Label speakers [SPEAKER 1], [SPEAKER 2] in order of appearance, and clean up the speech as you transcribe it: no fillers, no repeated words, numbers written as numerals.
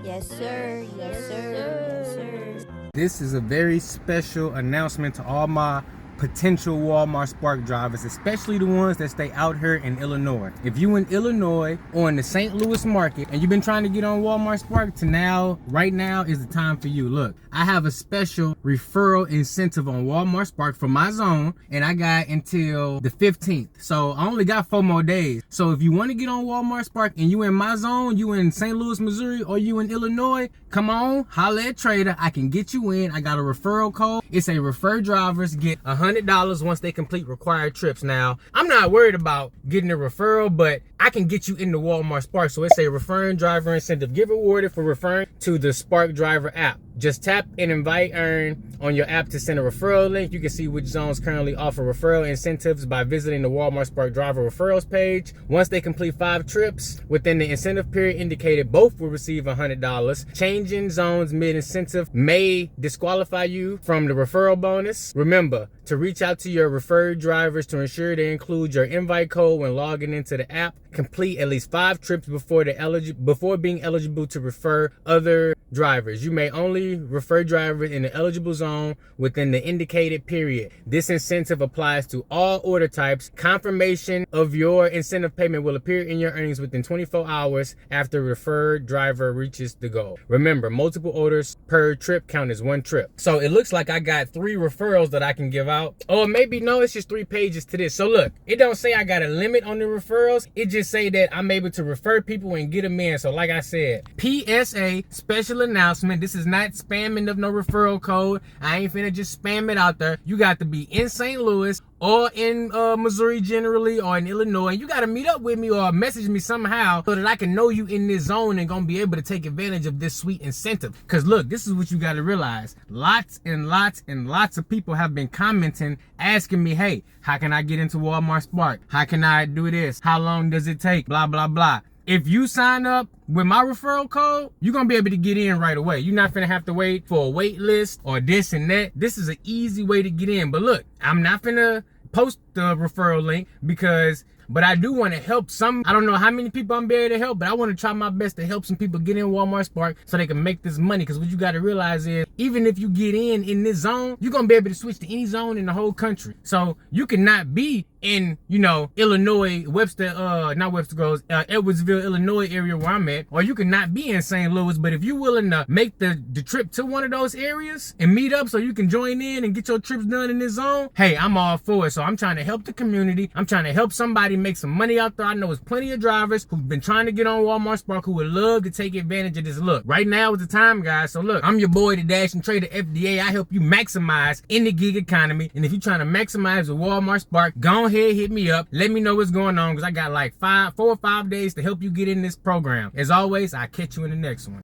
[SPEAKER 1] Yes, sir. Yes, sir. Yes, sir.
[SPEAKER 2] This is a very special announcement to all my potential Walmart Spark drivers, especially the ones that stay out here in Illinois. If you in Illinois or in the St. Louis market and you've been trying to get on Walmart Spark, right now is the time for you. Look, I have a special referral incentive on Walmart Spark for my zone, and I got until the 15th. So I only got 4 more days. So if you want to get on Walmart Spark and you in my zone, you in St. Louis, Missouri, or you in Illinois, come on, holla at Trader. I can get you in. I got a referral code. It's a refer drivers get $100 once they complete required trips. Now, I'm not worried about getting a referral, but I can get you into Walmart Spark. So it's a referring driver incentive. Get rewarded for referring to the Spark Driver app. Just tap and invite earn on your app to send a referral link. You can see which zones currently offer referral incentives by visiting the Walmart Spark Driver referrals page. Once they complete 5 trips within the incentive period indicated, both will receive $100. Changing zones mid-incentive may disqualify you from the referral bonus. Remember to reach out to your referred drivers to ensure they include your invite code when logging into the app. Complete at least 5 trips before being eligible to refer other drivers. You may only refer drivers in the eligible zone within the indicated period. This incentive applies to all order types. Confirmation of your incentive payment will appear in your earnings within 24 hours after referred driver reaches the goal. Remember, multiple orders per trip count as 1 trip. So it looks like I got 3 referrals that I can give out. Or maybe no, it's just 3 pages to this. So look, it don't say I got a limit on the referrals. It just say that I'm able to refer people and get them in. So like I said, PSA, special announcement. This is not spamming of no referral code. I ain't finna just spam it out there. You got to be in St. Louis or in Missouri generally, or in Illinois. And you got to meet up with me or message me somehow so that I can know you in this zone and gonna be able to take advantage of this sweet incentive. Because look, this is what you got to realize. Lots and lots and lots of people have been commenting, asking me, hey, how can I get into Walmart Spark? How can I do this? How long does it take? Blah, blah, blah. If you sign up with my referral code, you're going to be able to get in right away. You're not going to have to wait for a wait list or this and that. This is an easy way to get in. But look, I'm not going to post the referral link but I do want to help some. I don't know how many people I'm able to help, but I want to try my best to help some people get in Walmart Spark so they can make this money. Because what you got to realize is, even if you get in this zone, you're going to be able to switch to any zone in the whole country. So you cannot be in, Illinois, Edwardsville, Illinois area where I'm at, or you cannot be in St. Louis. But if you're willing to make the trip to one of those areas and meet up so you can join in and get your trips done in this zone, hey, I'm all for it. So I'm trying to help the community. I'm trying to help somebody make some money out there. I know there's plenty of drivers who've been trying to get on Walmart Spark who would love to take advantage of this. Look, right now is the time, guys. So look, I'm your boy, the Dashing Trader FDA. I help you maximize in the gig economy. And if you're trying to maximize with Walmart Spark, go ahead, hit me up. Let me know what's going on, because I got like 4 or 5 days to help you get in this program. As always, I'll catch you in the next one.